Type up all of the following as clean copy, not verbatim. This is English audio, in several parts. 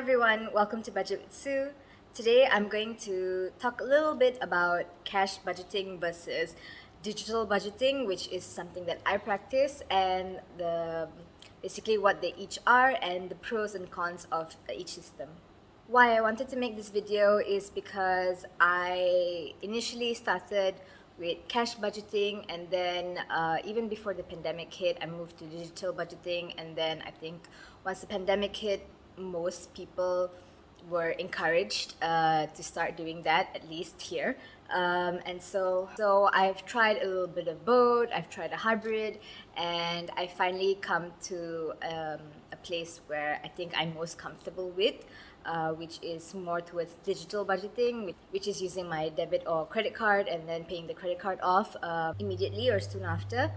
everyone, welcome to Budget with Sue. Today I'm going to talk a little bit about cash budgeting versus digital budgeting, which is something that I practice, and basically what they each are and the pros and cons of each system. Why I wanted to make this video is because I initially started with cash budgeting, and then even before the pandemic hit, I moved to digital budgeting, and then I think once the pandemic hit, most people were encouraged to start doing that, at least here. And so I've tried a little bit of both. I've tried a hybrid, and I finally come to a place where I think I'm most comfortable with, which is more towards digital budgeting, which is using my debit or credit card and then paying the credit card off immediately or soon after.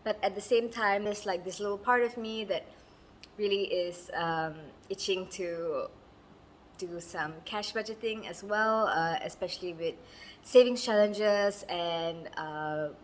But at the same time, there's like this little part of me that really is itching to do some cash budgeting as well, especially with savings challenges and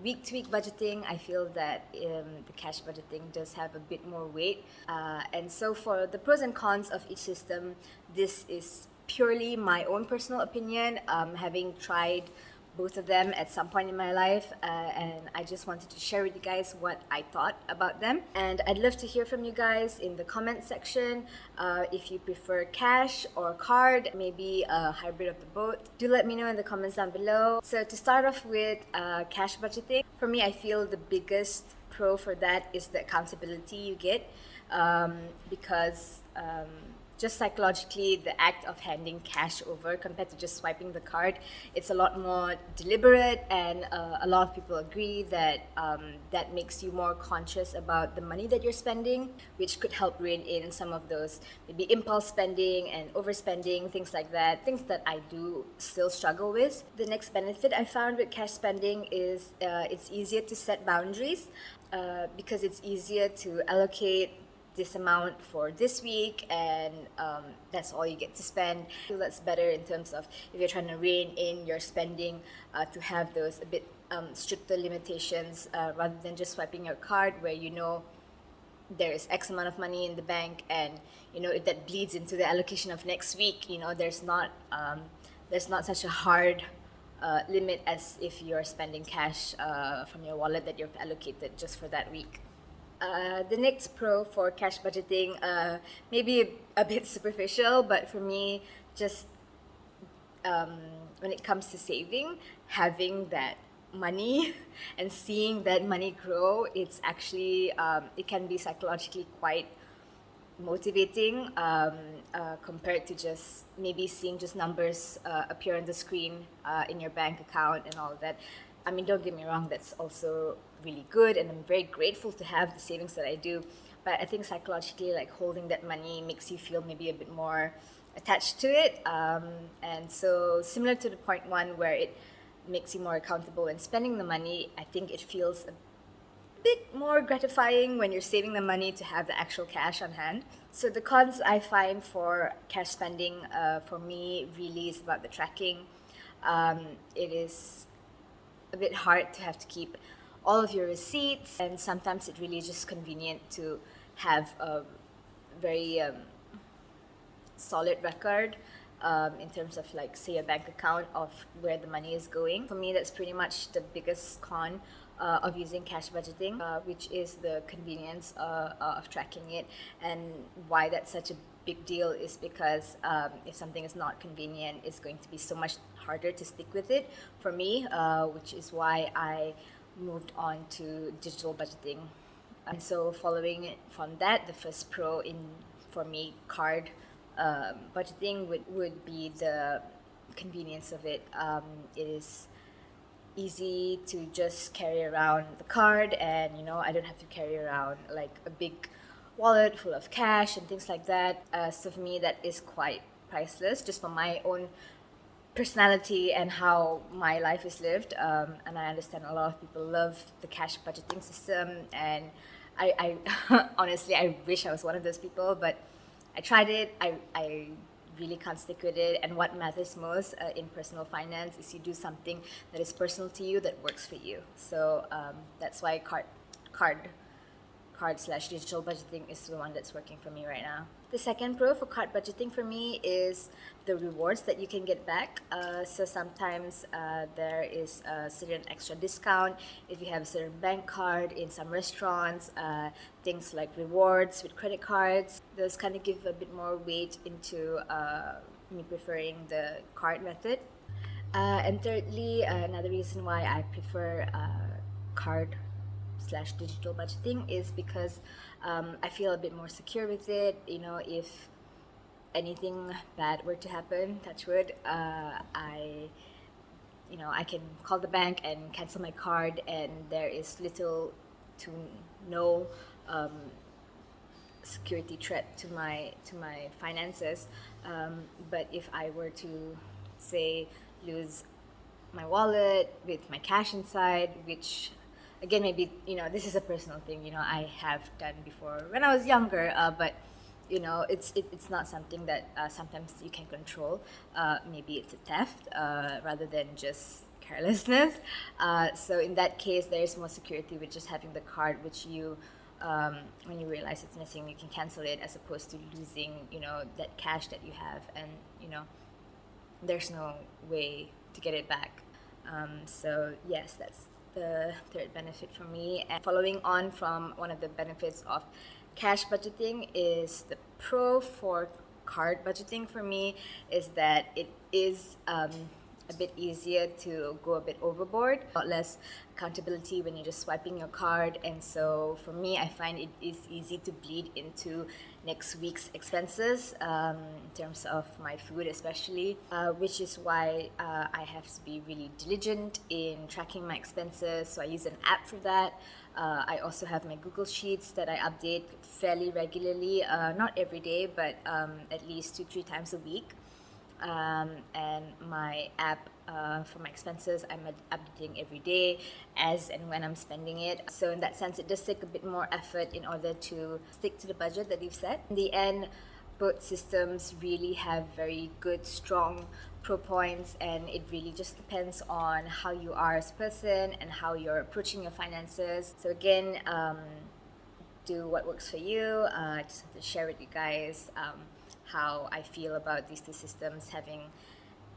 week-to-week budgeting. I feel that the cash budgeting does have a bit more weight. And so for the pros and cons of each system, this is purely my own personal opinion, having tried both of them at some point in my life, and I just wanted to share with you guys what I thought about them. And I'd love to hear from you guys in the comment section. If you prefer cash or card, maybe a hybrid of the both, do let me know in the comments down below. So to start off with cash budgeting, for me, I feel the biggest pro for that is the accountability you get, because just psychologically, the act of handing cash over compared to just swiping the card, it's a lot more deliberate, and a lot of people agree that that makes you more conscious about the money that you're spending, which could help rein in some of those maybe impulse spending and overspending, things like that, things that I do still struggle with. The next benefit I found with cash spending is it's easier to set boundaries, because it's easier to allocate this amount for this week, and that's all you get to spend. I feel that's better in terms of if you're trying to rein in your spending, to have those a bit stricter limitations, rather than just swiping your card where you know there is X amount of money in the bank, and you know if that bleeds into the allocation of next week, you know there's not such a hard limit as if you're spending cash from your wallet that you've allocated just for that week. The next pro for cash budgeting, maybe a bit superficial, but for me, just when it comes to saving, having that money and seeing that money grow, it's actually, it can be psychologically quite motivating, compared to just maybe seeing just numbers appear on the screen in your bank account and all of that. I mean, don't get me wrong, that's also really good, and I'm very grateful to have the savings that I do. But I think psychologically, like holding that money makes you feel maybe a bit more attached to it. And so, similar to the point one where it makes you more accountable in spending the money, I think it feels a bit more gratifying when you're saving the money to have the actual cash on hand. So the cons I find for cash spending, for me, really is about the tracking. It is a bit hard to have to keep all of your receipts, and sometimes it really is just convenient to have a very solid record, in terms of, like, say, a bank account of where the money is going. For me, that's pretty much the biggest con of using cash budgeting, which is the convenience of tracking it. And why that's such a big deal is because if something is not convenient, it's going to be so much harder to stick with it for me, which is why I moved on to digital budgeting. And so following it from that, the first pro in, for me, card budgeting would be the convenience of it. It is easy to just carry around the card, and you know I don't have to carry around like a big wallet full of cash and things like that. So for me, that is quite priceless, just for my own personality and how my life is lived. And I understand a lot of people love the cash budgeting system, and I honestly, I wish I was one of those people, but I tried it. I really can't stick with it. And what matters most in personal finance is you do something that is personal to you, that works for you. So that's why card card/digital budgeting is the one that's working for me right now. The second pro for card budgeting for me is the rewards that you can get back. So sometimes there is a certain extra discount if you have a certain bank card in some restaurants, things like rewards with credit cards. Those kind of give a bit more weight into me preferring the card method. And thirdly, another reason why I prefer card/digital budgeting is because I feel a bit more secure with it. You know, if anything bad were to happen, touch wood, I can call the bank and cancel my card, and there is little to no security threat to my finances. But if I were to say lose my wallet with my cash inside, which again maybe this is a personal thing I have done before when I was younger, but it's not something that sometimes you can control. Maybe it's a theft rather than just carelessness. So in that case, there is more security with just having the card, which you when you realize it's missing, you can cancel it, as opposed to losing that cash that you have, and there's no way to get it back. So yes, that's the third benefit for me. And following on from one of the benefits of cash budgeting is the pro for card budgeting for me is that it is a bit easier to go a bit overboard, a lot less accountability when you're just swiping your card. And so for me, I find it is easy to bleed into next week's expenses, in terms of my food especially, which is why I have to be really diligent in tracking my expenses. So I use an app for that. I also have my Google Sheets that I update fairly regularly, not every day, but at least 2-3 times a week. And my app for my expenses, I'm updating every day as and when I'm spending it. So in that sense, it does take a bit more effort in order to stick to the budget that we've set. In the end, both systems really have very good, strong pro points, and it really just depends on how you are as a person and how you're approaching your finances. So again, do what works for you. I just have to share with you guys how I feel about these two systems, having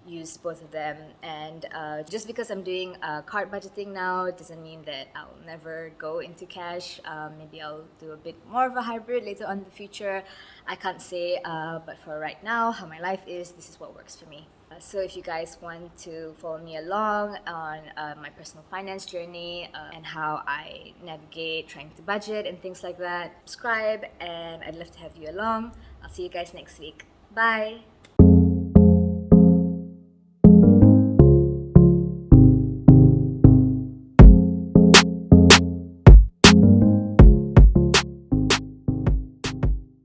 used both of them. And just because I'm doing card budgeting now, it doesn't mean that I'll never go into cash. Maybe I'll do a bit more of a hybrid later on in the future. I can't say, but for right now, how my life is, this is what works for me. So if you guys want to follow me along on my personal finance journey and how I navigate trying to budget and things like that, subscribe, and I'd love to have you along. I'll see you guys next week. Bye!